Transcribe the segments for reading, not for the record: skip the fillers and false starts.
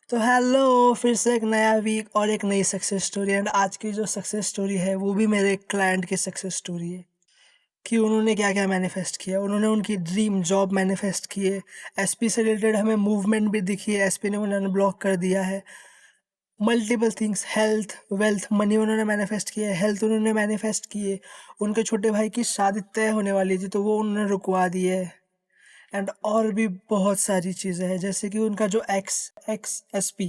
तो हेलो, फिर से एक नया वीक और एक नई सक्सेस स्टोरी। एंड आज की जो सक्सेस स्टोरी है वो भी मेरे क्लाइंट की सक्सेस स्टोरी है कि उन्होंने क्या क्या मैनिफेस्ट किया। उन्होंने उनकी ड्रीम जॉब मैनिफेस्ट की है। एसपी से रिलेटेड हमें मूवमेंट भी दिखी है, एसपी ने उन्होंने ब्लॉक कर दिया है। Multiple things, health, wealth, money उन्होंने मैनिफेस्ट किया है। हेल्थ उन्होंने मैनिफेस्ट की है। उनके छोटे भाई की शादी तय होने वाली थी तो वो उन्होंने रुकवा दी है। एंड और भी बहुत सारी चीज़ें हैं, जैसे कि उनका जो एक्स एक्स एसपी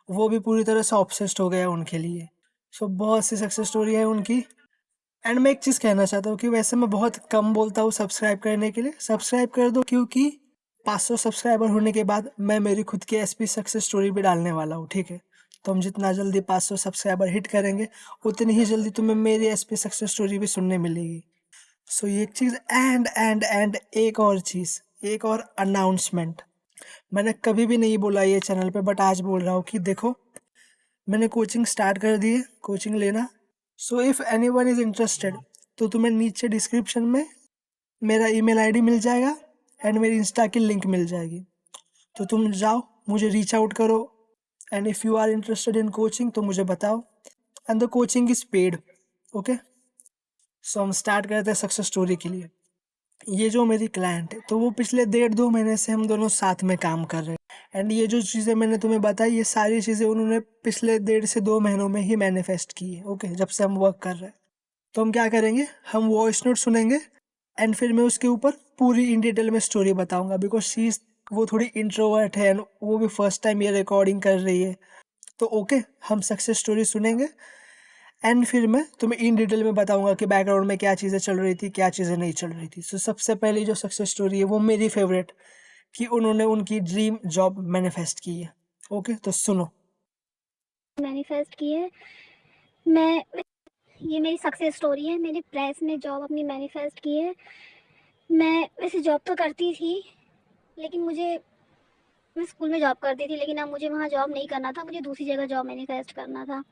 वो भी पूरी तरह से ऑब्सेस्ड हो गया है उनके लिए। सो बहुत सी सक्सेस स्टोरी है उनकी। एंड मैं एक चीज़ कहना चाहता हूँ कि वैसे मैं बहुत कम बोलता हूँ सब्सक्राइब करने के लिए। सब्सक्राइब कर दो, क्योंकि 500 सब्सक्राइबर होने के बाद मैं मेरी खुद की एसपी सक्सेस स्टोरी भी डालने वाला हूँ, ठीक है। तो हम जितना जल्दी 500 सब्सक्राइबर हिट करेंगे उतनी ही जल्दी तुम्हें मेरी एसपी सक्सेस स्टोरी भी सुनने मिलेगी। सो ये एक चीज़। एंड एक और चीज़, एक और अनाउंसमेंट। मैंने कभी भी नहीं बोला ये चैनल पे, बट आज बोल रहा हूँ कि देखो, मैंने कोचिंग स्टार्ट कर दी है, कोचिंग लेना। So if anyone is interested तो तुम्हें नीचे डिस्क्रिप्शन में मेरा ईमेल आईडी मिल जाएगा एंड मेरी इंस्टा की लिंक मिल जाएगी। तो तुम जाओ, मुझे रीच आउट करो। And if you are interested in coaching तो मुझे बताओ। And the coaching is paid. Okay, so हम स्टार्ट करते हैं सक्सेस स्टोरी के लिए। ये जो मेरी क्लाइंट है तो वो पिछले 1.5-2 महीने से हम दोनों साथ में काम कर रहे हैं। एंड ये जो चीज़ें मैंने तुम्हें बताई, ये सारी चीज़ें उन्होंने पिछले 1.5 से 2 महीनों में ही मैनिफेस्ट की है। ओके, जब से हम वर्क कर रहे हैं। तो हम क्या करेंगे, हम वॉइस नोट सुनेंगे एंड फिर मैं उसके ऊपर पूरी इन डिटेल में स्टोरी बताऊंगा। बिकॉज वो थोड़ी इंट्रोवर्ट है एंड वो भी फर्स्ट टाइम ये रिकॉर्डिंग कर रही है। तो ओके, हम सक्सेस स्टोरी सुनेंगे एंड फिर मैं तुम्हें इन डिटेल में बताऊंगा कि बैकग्राउंड में क्या चीज़ें चल रही थी, क्या चीज़ें नहीं चल रही थी। सो सबसे पहली जो सक्सेस स्टोरी है वो मेरी फेवरेट, कि उन्होंने उनकी ड्रीम जॉब मैनिफेस्ट की है। ओके, तो सुनो। मैनिफेस्ट की है। मैं ये मेरी सक्सेस स्टोरी है। मैंने प्रेस में जॉब अपनी मैनिफेस्ट की है। मैं वैसे जॉब तो करती थी, लेकिन मैं स्कूल में जॉब करती थी, लेकिन अब मुझे वहाँ जॉब नहीं करना था, मुझे दूसरी जगह जॉब मैनिफेस्ट करना था।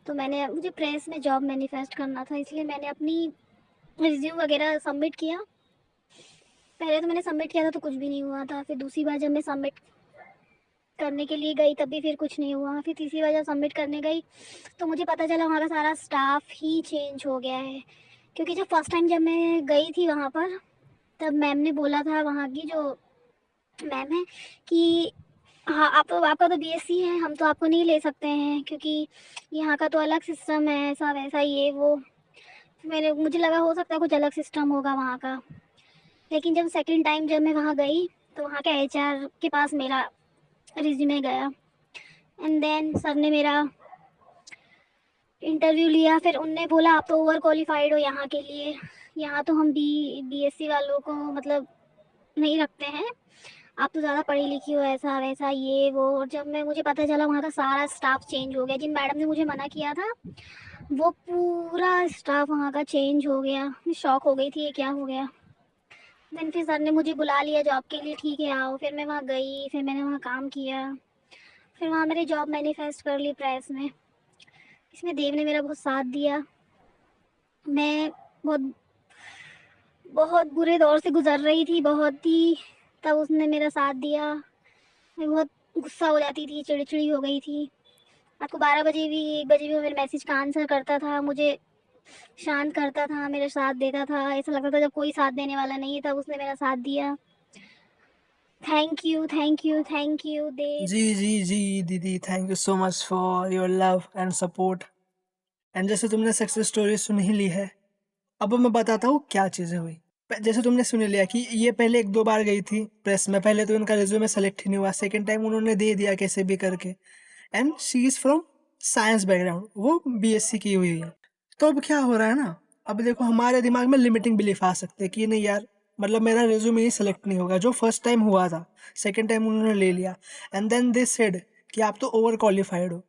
तो मुझे प्रेस में जॉब मैनिफेस्ट करना था, इसलिए मैंने अपनी रिज्यूम वगैरह सबमिट किया। पहले तो मैंने सबमिट किया था तो कुछ भी नहीं हुआ था। फिर दूसरी बार जब मैं सबमिट करने के लिए गई तब भी फिर कुछ नहीं हुआ। फिर तीसरी बार जब सबमिट करने गई तो मुझे पता चला वहाँ का सारा स्टाफ ही चेंज हो गया है। क्योंकि जब फर्स्ट टाइम जब मैं गई थी वहाँ पर, तब मैम ने बोला था, वहाँ की जो मैम है, कि हाँ आपका तो बीएससी है, हम तो आपको नहीं ले सकते हैं क्योंकि यहाँ का तो अलग सिस्टम है, ऐसा वैसा ये वो। मुझे लगा हो सकता है कुछ अलग सिस्टम होगा वहाँ का। लेकिन जब सेकंड टाइम जब मैं वहाँ गई तो वहाँ के एचआर के पास मेरा रिज्यूमे गया। एंड देन सर ने मेरा इंटरव्यू लिया। फिर उनने बोला आप तो ओवर क्वालिफाइड हो यहाँ के लिए, यहाँ तो हम बीएससी वालों को मतलब नहीं रखते हैं, आप तो ज़्यादा पढ़ी लिखी हो, ऐसा वैसा ये वो। और जब मुझे पता चला वहाँ का सारा स्टाफ चेंज हो गया, जिन मैडम ने मुझे मना किया था वो पूरा स्टाफ वहाँ का चेंज हो गया। मैं शॉक हो गई थी, ये क्या हो गया। देन फिर सर ने मुझे बुला लिया जॉब के लिए, ठीक है आओ। फिर मैं वहाँ गई, फिर मैंने वहाँ काम किया। फिर वहाँ मेरी जॉब मैनिफेस्ट कर ली प्रेस में। इसमें देव ने मेरा बहुत साथ दिया। मैं बहुत बहुत बुरे दौर से गुजर रही थी, बहुत ही। तब उसने मेरा साथ दिया। मैं बहुत गुस्सा हो जाती थी, चिड़चिड़ी हो गई थी। रात को 12 बजे भी 1 बजे भी वो मेरे मैसेज का आंसर करता था, मुझे शांत करता था, मेरा साथ देता था। ऐसा लगता था जब कोई साथ देने वाला नहीं है तब उसने मेरा साथ दिया। Thank you thank you thank you Dev. जी जी जी दीदी, thank you so much for your love and support. And जैसे तुमने सक्सेस स्टोरी सुन ही ली है, अब मैं बताता हूँ क्या चीज़ें हुई। जैसे तुमने सुन लिया कि ये पहले 1-2 बार गई थी प्रेस में। पहले तो उनका रिज्यूमे सेलेक्ट ही नहीं हुआ, सेकंड टाइम उन्होंने दे दिया कैसे भी करके। And she is from science background, वो बीएससी की हुई है। तो अब क्या हो रहा है ना, अब देखो हमारे दिमाग में लिमिटिंग बिलीफ आ सकते हैं कि नहीं यार, मतलब मेरा रिज्यूमे ही सेलेक्ट नहीं होगा। जो फर्स्ट टाइम हुआ था, सेकंड टाइम उन्होंने ले लिया। एंड देन दे सेड कि आप तो ओवर क्वालिफाइड हो।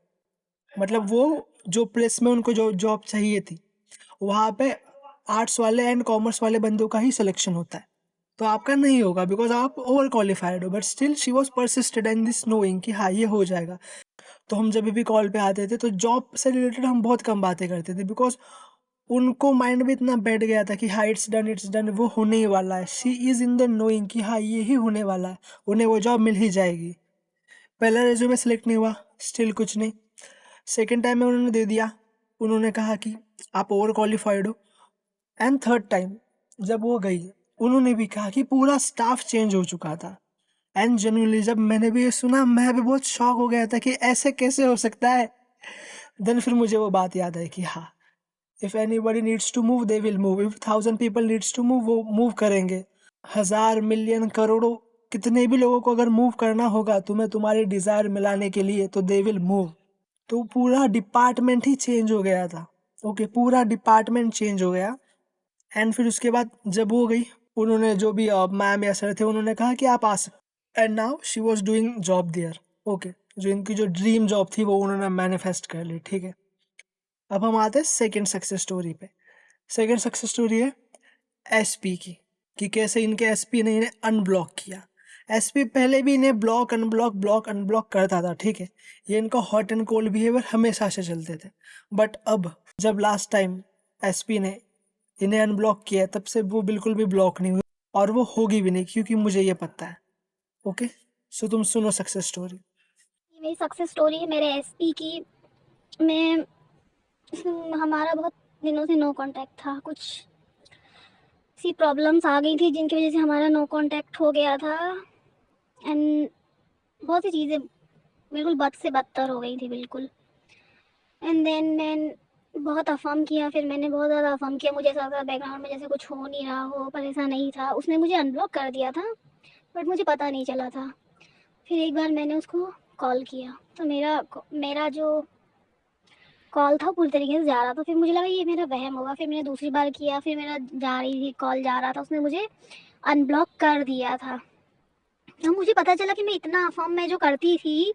मतलब वो जो प्लेस में उनको जो जॉब चाहिए थी, वहाँ पे आर्ट्स वाले एंड कॉमर्स वाले बंदों का ही सिलेक्शन होता है। तो आपका नहीं होगा बिकॉज आप ओवर क्वालिफाइड हो। But still she was persisted in this knowing कि हाँ ये हो जाएगा। तो हम जब भी कॉल पे आते थे तो जॉब से रिलेटेड हम बहुत कम बातें करते थे, बिकॉज उनको माइंड में इतना बैठ गया था कि हाँ इट्स डन, वो होने ही वाला है। She is in the knowing कि हाँ ये ही होने वाला है, उन्हें वो जॉब मिल ही जाएगी। पहला रेज्यूमे सेलेक्ट नहीं हुआ, स्टिल कुछ नहीं। सेकंड टाइम में उन्होंने दे दिया, उन्होंने कहा कि आप ओवर क्वालिफाइड हो। एंड थर्ड टाइम जब वो गई, उन्होंने भी कहा कि पूरा स्टाफ चेंज हो चुका था। एंड जेन्युइनली जब मैंने भी ये सुना, मैं भी बहुत शॉक हो गया था कि ऐसे कैसे हो सकता है। देन फिर मुझे वो बात याद आई कि हाँ, if anybody needs to move they will move, if 1000 people needs to move, वो मूव करेंगे। 1000 मिलियन करोड़ों कितने भी लोगों को अगर मूव करना होगा तुम्हें तुम्हारी डिजायर मिलाने के लिए, तो दे विल मूव। तो पूरा डिपार्टमेंट ही चेंज हो गया था। ओके, पूरा डिपार्टमेंट चेंज हो गया। एंड फिर उसके बाद जब वो गई, उन्होंने जो भी मैम या सर थे, उन्होंने कहा कि आप आ सकते। And now she was doing job there. Okay, जो इनकी जो ड्रीम जॉब थी वो उन्होंने मैनिफेस्ट कर ली। ठीक है, अब हम आते हैं सेकेंड सक्सेस स्टोरी पे। सेकेंड सक्सेस स्टोरी है एसपी की, कि कैसे इनके एसपी ने इन्हें अनब्लॉक किया। एसपी पहले भी इन्हें ब्लॉक अनब्लॉक करता था। ठीक है, ये इनका हॉट एंड कोल्ड बिहेवियर हमेशा से चलते थे। बट अब जब लास्ट टाइम एसपी ने इन्हें अनब्लॉक किया है, तब से वो बिल्कुल भी ब्लॉक नहीं हुई, और वो होगी भी नहीं, क्योंकि मुझे ये पता है। ओके, सो तुम सुनो सक्सेस स्टोरी। ये मेरी सक्सेस स्टोरी है मेरे एसपी की। मैं हमारा बहुत दिनों से नो कांटेक्ट था, कुछ सी प्रॉब्लम्स आ गई थी जिनकी वजह से हमारा नो कांटेक्ट हो गया था। एंड बहुत सी चीज़ें बिल्कुल बद से बदतर हो गई थी बिल्कुल। एंड देन मैं बहुत अफवाह किया, फिर मैंने बहुत ज़्यादा अफवाह किया, मुझे ऐसा था बैकग्राउंड में जैसे कुछ हो नहीं रहा हो, पर ऐसा नहीं था। उसने मुझे अनब्लॉक कर दिया था, बट मुझे पता नहीं चला था। फिर एक बार मैंने उसको कॉल किया, तो मेरा मेरा जो कॉल था पूरी तरीके से जा रहा था। फिर मुझे लगा ये मेरा वहम होगा, फिर मैंने दूसरी बार किया, फिर मेरा जा रही थी कॉल जा रहा था, उसने मुझे अनब्लॉक कर दिया था। तो मुझे पता चला कि मैं इतना अफवाह मैं जो करती थी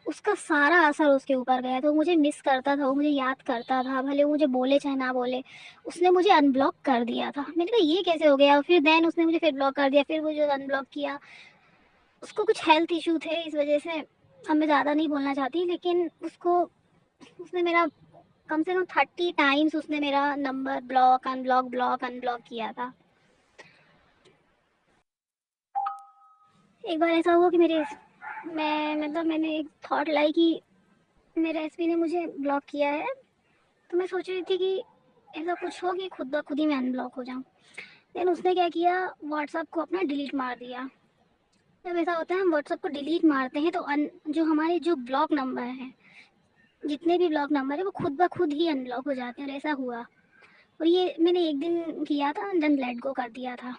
उसका सारा असर उसके ऊपर गया। तो मुझे मिस करता था, वो मुझे याद करता था, भले वो मुझे बोले चाहे ना बोले। उसने मुझे अनब्लॉक कर दिया था। मैंने कहा ये कैसे हो गया। फिर देन उसने मुझे फिर ब्लॉक कर दिया, फिर वो जो अनब्लॉक किया, उसको कुछ हेल्थ इशू थे इस वजह से। अब मैं ज़्यादा नहीं बोलना चाहती, लेकिन उसको उसने मेरा कम से कम 30 टाइम्स उसने मेरा नंबर ब्लॉक अनब्लॉक किया था। एक बार ऐसा हुआ कि मैंने एक थॉट लाई कि मेरे एसपी ने मुझे ब्लॉक किया है, तो मैं सोच रही थी कि ऐसा कुछ हो कि खुद ब खुद ही मैं अनब्लॉक हो जाऊँ। लेकिन उसने क्या किया, व्हाट्सअप को अपना डिलीट मार दिया। जब ऐसा होता है हम व्हाट्सअप को डिलीट मारते हैं, तो जो हमारे जो ब्लॉक नंबर हैं, जितने भी ब्लॉक नंबर है, वो खुद ब खुद ही अनब्लॉक हो जाते हैं। और ऐसा हुआ, और ये मैंने एक दिन किया था, देन लेट गो कर दिया था।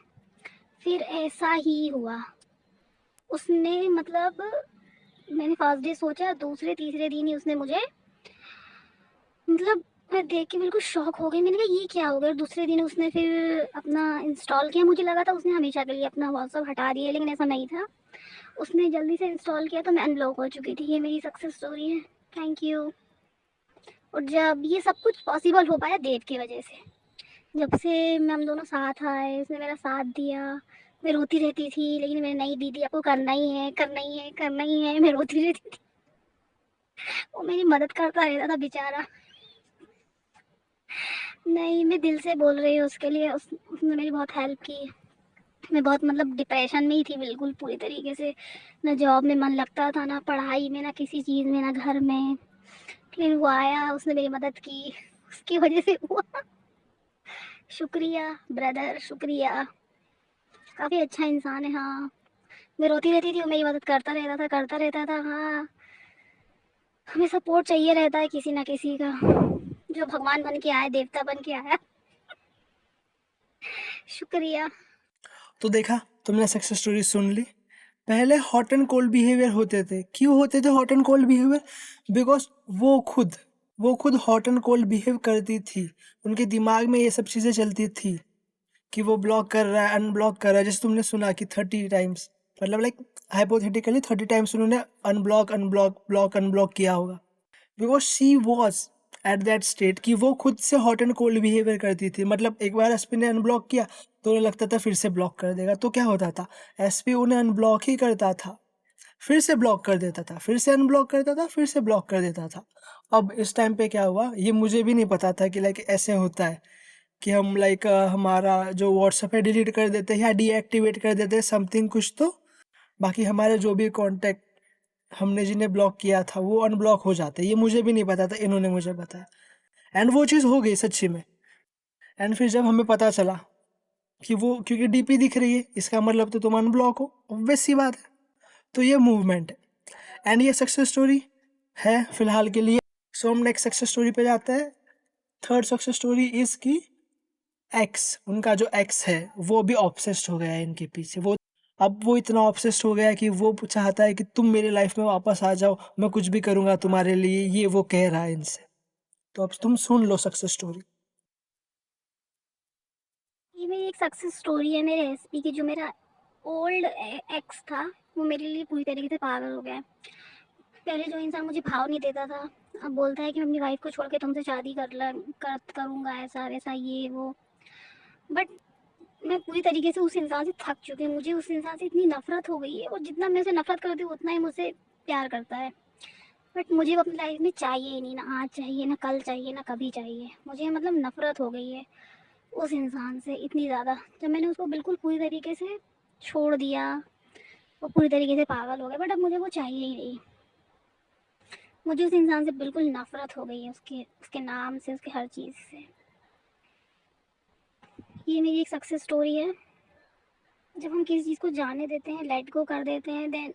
फिर ऐसा ही हुआ, उसने मतलब मैंने फर्स्ट डे सोचा, दूसरे तीसरे दिन ही उसने मुझे मतलब मैं देख के बिल्कुल शॉक हो गई। मैंने कहा ये क्या हो गया। दूसरे दिन उसने फिर अपना इंस्टॉल किया, मुझे लगा था उसने हमेशा के लिए अपना व्हाट्सअप हटा दिया, लेकिन ऐसा नहीं था। उसने जल्दी से इंस्टॉल किया, तो मैं अनलॉक हो चुकी थी। ये मेरी सक्सेस स्टोरी है। Thank you. और जब ये सब कुछ पॉसिबल हो पाया देव की वजह से, जब से हम दोनों साथ आए, उसने मेरा साथ दिया। मैं रोती रहती थी, लेकिन मैंने नहीं, दीदी आपको करना ही है, करना ही है, करना ही है। मैं रोती रहती थी, वो मेरी मदद करता रहता था बेचारा। नहीं, मैं दिल से बोल रही हूँ उसके लिए। उसने मेरी बहुत हेल्प की। मैं बहुत मतलब डिप्रेशन में ही थी बिल्कुल पूरी तरीके से। ना जॉब में मन लगता था, ना पढ़ाई में, ना किसी चीज़ में, ना घर में। फिर वो आया, उसने मेरी मदद की, उसकी वजह से हुआ। शुक्रिया ब्रदर, शुक्रिया। काफ़ी अच्छा इंसान है। हाँ, मैं रोती रहती थी, वो मेरी मदद करता रहता था, करता रहता था। हाँ, हमें सपोर्ट चाहिए रहता है किसी ना किसी का, जो भगवान बन के आए, देवता बन के आया। शुक्रिया। तो देखा, तुमने सक्सेस स्टोरी सुन ली। पहले हॉट एंड कोल्ड बिहेवियर होते थे। क्यों होते थे hot and cold behaviour? Because वो खुद हॉट एंड कोल्ड बिहेव करती थी। उनके दिमाग में ये सब चीज़ें चलती थी कि वो ब्लॉक कर रहा है, अनब्लॉक कर रहा है। जैसे तुमने सुना कि 30 टाइम्स, मतलब लाइक हाइपोथेटिकली 30 टाइम्स उन्होंने अनब्लॉक अनब्लॉक ब्लॉक अनब्लॉक किया होगा। Because she was at that state कि वो खुद से हॉट एंड कोल्ड बिहेवियर करती थी। मतलब एक बार एसपी ने अनब्लॉक किया तो उन्हें लगता था फिर से ब्लॉक कर देगा। तो क्या होता था, एसपी उन्हें अनब्लॉक ही करता था, फिर से ब्लॉक कर देता था, फिर से अनब्लॉक करता था, फिर से ब्लॉक कर देता था। अब इस टाइम पे क्या हुआ, ये मुझे भी नहीं पता था कि लाइक ऐसे होता है कि हम लाइक हमारा जो व्हाट्सएप है डिलीट कर देते हैं या डीएक्टिवेट कर देते हैं समथिंग कुछ। तो बाकी हमारे जो भी कॉन्टैक्ट हमने जिन्हें ब्लॉक किया था वो अनब्लॉक हो जाते, ये मुझे भी नहीं पता था, इन्होंने मुझे बताया एंड वो चीज़ हो गई सच्ची में। एंड फिर जब हमें पता चला कि वो क्योंकि डीपी दिख रही है इसका मतलब तो तुम अनब्लॉक हो, ऑब्वियस सी बात है। तो ये मूवमेंट है एंड ये सक्सेस स्टोरी है फिलहाल के लिए। सो हम नेक्स्ट सक्सेस स्टोरी पे जाते हैं। थर्ड सक्सेस स्टोरी इज की एक्स, उनका जो एक्स है वो भी ऑब्सेस्ड हो गया है इनके पीछे। वो अब वो इतना ऑब्सेस्ड हो गया है कि वो चाहता है कि तुम मेरी लाइफ में वापस आ जाओ, मैं कुछ भी करूंगा तुम्हारे लिए, ये वो कह रहा है इनसे। तो अब तुम सुन लो सक्सेस स्टोरी। ये मेरी एक सक्सेस स्टोरी है मेरे एसपी की। जो मेरा ओल्ड एक्स था वो मेरे लिए पूरी तरीके से पागल हो गया है। पहले जो इंसान मुझे भाव नहीं देता था, अब बोलता है कि मैं अपनी वाइफ को छोड़ के तुमसे शादी करूंगा, ऐसा वैसा ये वो। बट मैं पूरी तरीके से उस इंसान से थक चुकी हूँ। मुझे उस इंसान से इतनी नफरत हो गई है, और जितना मैं उसे नफरत करती हूँ उतना ही मुझसे प्यार करता है। बट मुझे वो अपनी लाइफ में चाहिए ही नहीं, ना आज चाहिए, ना कल चाहिए, ना कभी चाहिए। मुझे मतलब नफरत हो गई है उस इंसान से इतनी ज़्यादा। जब मैंने उसको बिल्कुल पूरी तरीके से छोड़ दिया, वो पूरी तरीके से पागल हो गया, बट अब मुझे वो चाहिए ही नहीं। मुझे उस इंसान से बिल्कुल नफरत हो गई है, उसके उसके नाम से, उसके हर चीज़ से। ये मेरी एक सक्सेस स्टोरी है। जब हम किसी चीज़ को जाने देते हैं, लेट गो कर देते हैं, देन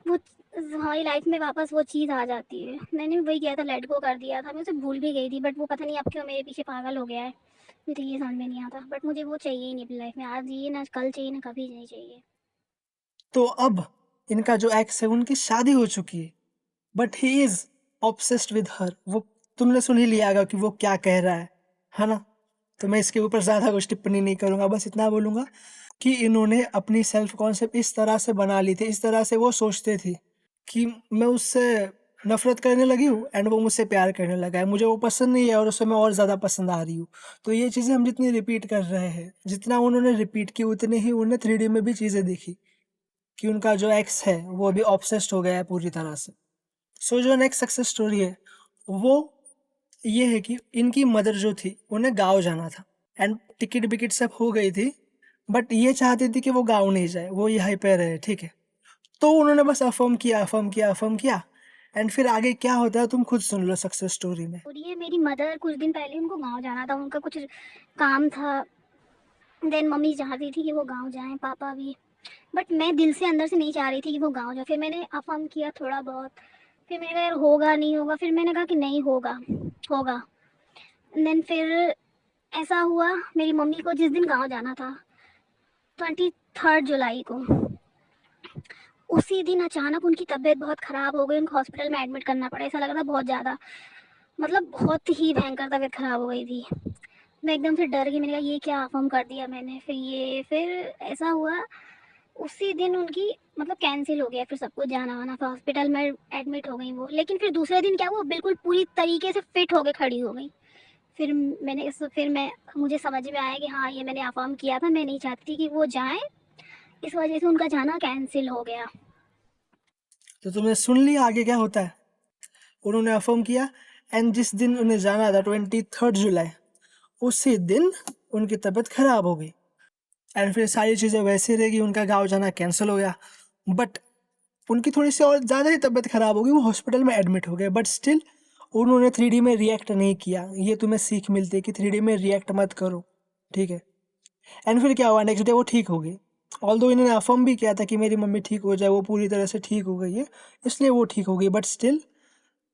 वो हमारी लाइफ में वापस वो चीज़ आ जाती है। मैंने भी वही किया था, लेट गो कर दिया था, मैं उसे भूल भी गई थी। बट वो पता नहीं अब क्यों मेरे पीछे पागल हो गया है, मुझे ये समझ में नहीं आता। बट मुझे वो चाहिए ही नहीं अपनी लाइफ में, आज ये ना कल चाहिए, ना कभी नहीं चाहिए। तो अब इनका जो एक्स है उनकी शादी हो चुकी है but he is obsessed with her. वो तुमने सुन ही लिया होगा कि वो क्या कह रहा है ना। तो मैं इसके ऊपर ज़्यादा कुछ टिप्पणी नहीं करूँगा, बस इतना बोलूँगा कि इन्होंने अपनी सेल्फ कॉन्सेप्ट इस तरह से बना ली थी, इस तरह से वो सोचते थे कि मैं उससे नफरत करने लगी हूँ एंड वो मुझसे प्यार करने लगा है, मुझे वो पसंद नहीं है और उसे मैं और ज़्यादा पसंद आ रही हूँ। तो ये चीज़ें हम जितनी रिपीट कर रहे हैं, जितना उन्होंने रिपीट की उतनी ही उन्हें 3D में भी चीज़ें दिखी कि उनका जो एक्स है वो अभी ऑब्सेस्ड हो गया है पूरी तरह से। सो जो नेक्स्ट सक्सेस स्टोरी है वो ये है कि इनकी मदर जो थी उन्हें गाँव जाना था एंड टिकट विकेट सब हो गई थी, बट ये चाहती थी कि वो गाँव नहीं जाए, वो यहीं पे रहे, ठीक है। तो उन्होंने बस अफर्म किया एंड फिर आगे क्या होता है तुम खुद सुन लो सक्सेस स्टोरी में। और ये मेरी मदर, कुछ दिन पहले उनको गाँव जाना था, उनका कुछ काम था। देन मम्मी चाहती थी कि वो गाँव जाएँ, पापा भी। बट मैं दिल से अंदर से नहीं चाह रही थी कि वो गाँव जाए। फिर मैंने अफ़र्म किया थोड़ा बहुत, फिर मैंने कहा यार होगा नहीं होगा, फिर मैंने कहा कि नहीं होगा, होगा। देन फिर ऐसा हुआ, मेरी मम्मी को जिस दिन गाँव जाना था 23 जुलाई को, उसी दिन अचानक उनकी तबीयत बहुत ख़राब हो गई, उनको हॉस्पिटल में एडमिट करना पड़ा। ऐसा लग रहा था बहुत ज़्यादा, मतलब बहुत ही भयंकर तबीयत ख़राब हो गई थी। मैं एकदम से डर गई, मैंने कहा ये क्या अफ़र्म कर दिया मैंने। फिर ऐसा हुआ, उसी दिन उनकी मतलब कैंसिल हो गया, फिर सब कुछ जाना वाना, फिर हॉस्पिटल में एडमिट हो गई वो। लेकिन फिर दूसरे दिन क्या, वो बिल्कुल पूरी तरीके से फिट होके खड़ी हो गई। फिर मैं मुझे समझ में आया कि हाँ ये मैंने अफर्म किया था, मैं नहीं चाहती थी कि वो जाएं, इस वजह से उनका जाना कैंसिल हो गया। तो तुमने सुन लिया आगे क्या होता है। उन्होंने अफर्म किया एंड जिस दिन उन्हें जाना था 23 जुलाई, उसी दिन उनकी तबीयत खराब हो गई एंड फिर सारी चीज़ें वैसे रहेगी, उनका गाँव जाना कैंसिल हो गया। बट उनकी थोड़ी सी और ज़्यादा ही तबीयत ख़राब हो गई, वो हॉस्पिटल में एडमिट हो गए, बट स्टिल उन्होंने 3D में रिएक्ट नहीं किया। ये तुम्हें सीख मिलती है कि 3D में रिएक्ट मत करो, ठीक है। एंड फिर क्या हुआ, नेक्स्ट डे वो ठीक हो गई। ऑल्दो इन्होंने अफर्म भी किया था कि मेरी मम्मी ठीक हो जाए, वो पूरी तरह से ठीक हो गई है, इसलिए वो ठीक हो गई। But still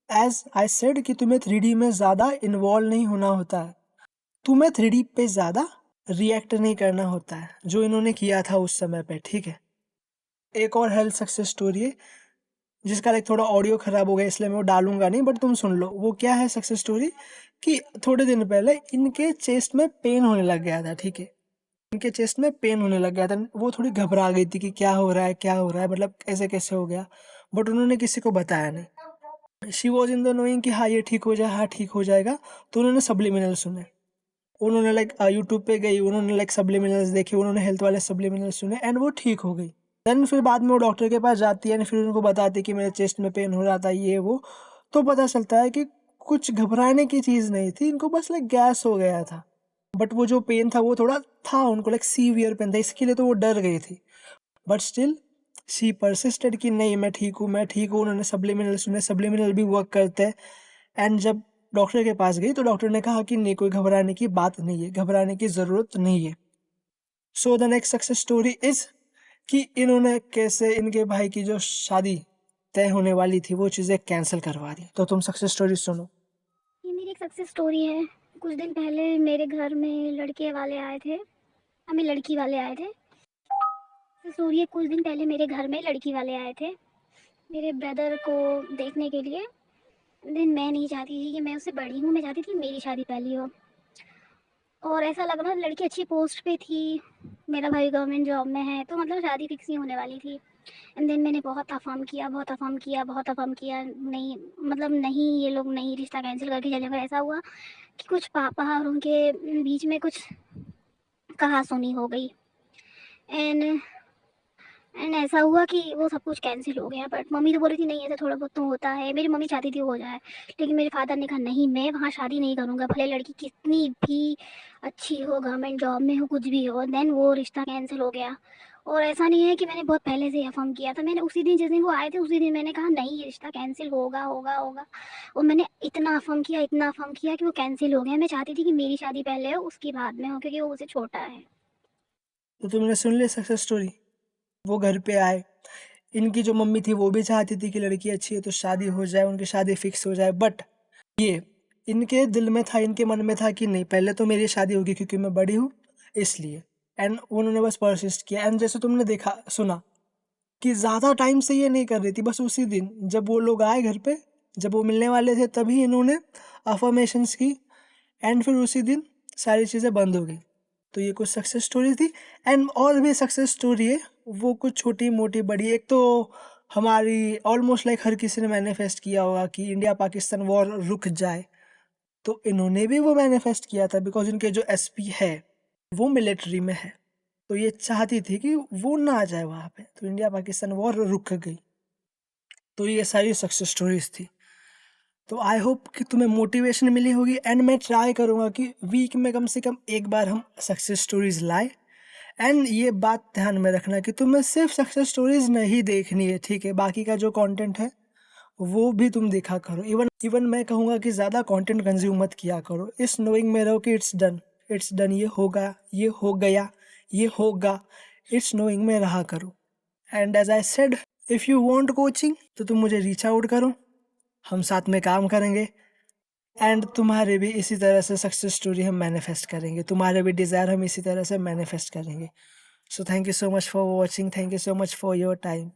as I said कि तुम्हें 3D में ज़्यादा इन्वॉल्व नहीं होना होता है, तुम्हें 3D पे ज़्यादा रिएक्ट नहीं करना होता है, जो इन्होंने किया था उस समय पे, ठीक है। एक और हेल्थ सक्सेस स्टोरी है जिसका लाइक थोड़ा ऑडियो ख़राब हो गया इसलिए मैं वो डालूंगा नहीं, बट तुम सुन लो। वो क्या है सक्सेस स्टोरी कि थोड़े दिन पहले इनके चेस्ट में पेन होने लग गया था, ठीक है। इनके चेस्ट में पेन होने लग गया था, वो थोड़ी घबरा गई थी कि क्या हो रहा है, क्या हो रहा है, मतलब ऐसे कैसे हो गया। बट उन्होंने किसी को बताया नहीं। She was in the knowing कि हाँ ये ठीक हो जाए, हाँ ठीक हो जाएगा। तो उन्होंने सब्लिमिनल सुने, उन्होंने लाइक यूट्यूब पे गई, उन्होंने लाइक सब्लिमिनल्स देखे, उन्होंने हेल्थ वाले सब्लिमिनल्स सुने एंड वो ठीक हो गई। देन फिर बाद में वो डॉक्टर के पास जाती है, फिर उनको बताती है कि मेरे चेस्ट में पेन हो रहा था ये वो। तो पता चलता है कि कुछ घबराने की चीज़ नहीं थी, इनको बस लाइक गैस हो गया था। बट वो जो पेन था वो थोड़ा था, उनको लाइक सीवियर पेन था, इसके लिए तो वो डर गई थी। बट स्टिल शी परसिस्टेड कि नहीं मैं ठीक हूँ, मैं ठीक हूँ। उन्होंने सब्लिमिनल सुने, सब्लिमिनल भी वर्क करते हैं। एंड जब डॉक्टर के पास गई तो डॉक्टर ने कहा कि नहीं, कोई घबराने की बात नहीं है, घबराने की ज़रूरत नहीं है। So the next success story is कि इन्होंने कैसे इनके भाई की जो शादी तय होने वाली थी वो चीज़ें कैंसिल करवा दी। तो तुम सक्सेस स्टोरी सुनो। ये मेरी एक सक्सेस स्टोरी है। कुछ दिन पहले मेरे घर में लड़के वाले आए थे, हमें लड़की वाले आए थे। स्टोरी है, कुछ दिन पहले मेरे घर में लड़की वाले आए थे मेरे ब्रदर को देखने के लिए। दिन मैं नहीं चाहती थी कि मैं उससे बड़ी हूँ, मैं चाहती थी मेरी शादी पहली हो। और ऐसा लग रहा लड़की अच्छी पोस्ट पे थी, मेरा भाई गवर्नमेंट जॉब में है, तो मतलब शादी फिक्स ही होने वाली थी। एंड देन मैंने बहुत अफाम किया, बहुत अफाम किया, बहुत अफाम किया, नहीं मतलब नहीं, ये लोग नहीं, रिश्ता कैंसिल करके चले गए। ऐसा हुआ कि कुछ पापा और उनके बीच में कुछ कहा सुनी हो गई। एंड एंड ऐसा हुआ कि वो सब कुछ कैंसिल हो गया। बट मम्मी तो बोली थी नहीं, ऐसा थोड़ा बहुत तो होता है। मेरी मम्मी चाहती थी हो जाए, लेकिन मेरे फादर ने कहा नहीं, मैं वहाँ शादी नहीं करूँगा, भले लड़की कितनी भी अच्छी हो, गवर्नमेंट जॉब में हो, कुछ भी हो। देन वो रिश्ता कैंसिल हो गया। और ऐसा नहीं है कि मैंने बहुत पहले से ही अफर्म किया था, मैंने उसी दिन, जिस दिन वो आए थे उसी दिन मैंने कहा नहीं, ये रिश्ता कैंसिल होगा होगा होगा। और मैंने इतना अफर्म किया, इतना अफर्म किया कि वो कैंसिल हो गया। मैं चाहती थी कि मेरी शादी पहले हो, उसकी बाद में हो, क्योंकि वो मुझसे छोटा है। तो तुमने सुन ली सक्सेस स्टोरी। वो घर पे आए, इनकी जो मम्मी थी वो भी चाहती थी कि लड़की अच्छी है तो शादी हो जाए, उनकी शादी फिक्स हो जाए। बट ये इनके दिल में था, इनके मन में था कि नहीं, पहले तो मेरी शादी होगी क्योंकि मैं बड़ी हूँ इसलिए। एंड उन्होंने बस परसिस्ट किया। एंड जैसे तुमने देखा सुना कि ज़्यादा टाइम से ये नहीं कर रही थी, बस उसी दिन जब वो लोग आए घर पे, जब वो मिलने वाले थे तभी इन्होंने अफर्मेशंस की। एंड फिर उसी दिन सारी चीज़ें बंद हो गई। तो ये कुछ सक्सेस स्टोरी थी। एंड और भी सक्सेस स्टोरी है, वो कुछ छोटी मोटी बड़ी। एक तो हमारी ऑलमोस्ट लाइक हर किसी ने मैनिफेस्ट किया होगा कि इंडिया पाकिस्तान वॉर रुक जाए। तो इन्होंने भी वो मैनिफेस्ट किया था बिकॉज इनके जो एसपी है वो मिलिट्री में है। तो ये चाहती थी कि वो ना आ जाए वहाँ पे, तो इंडिया पाकिस्तान वॉर रुक गई। तो ये सारी सक्सेस स्टोरीज थी। तो आई होप कि तुम्हें मोटिवेशन मिली होगी। एंड मैं ट्राई करूँगा कि वीक में कम से कम एक बार हम सक्सेस स्टोरीज लाए। एंड ये बात ध्यान में रखना कि तुम्हें सिर्फ सक्सेस स्टोरीज नहीं देखनी है, ठीक है, बाकी का जो कंटेंट है वो भी तुम देखा करो। इवन इवन मैं कहूँगा कि ज़्यादा कंटेंट कंज्यूम मत किया करो, इस नोइंग में रहो कि इट्स डन, इट्स डन, ये होगा, ये हो गया, ये होगा, इट्स नोइंग में रहा करो। And as I said, if you want coaching तो तुम मुझे रीच आउट करो, हम साथ में काम करेंगे। एंड तुम्हारे भी इसी तरह से सक्सेस स्टोरी हम मैनिफेस्ट करेंगे, तुम्हारे भी डिज़ायर हम इसी तरह से मैनिफेस्ट करेंगे। So thank you so much for watching, thank you so much for your time.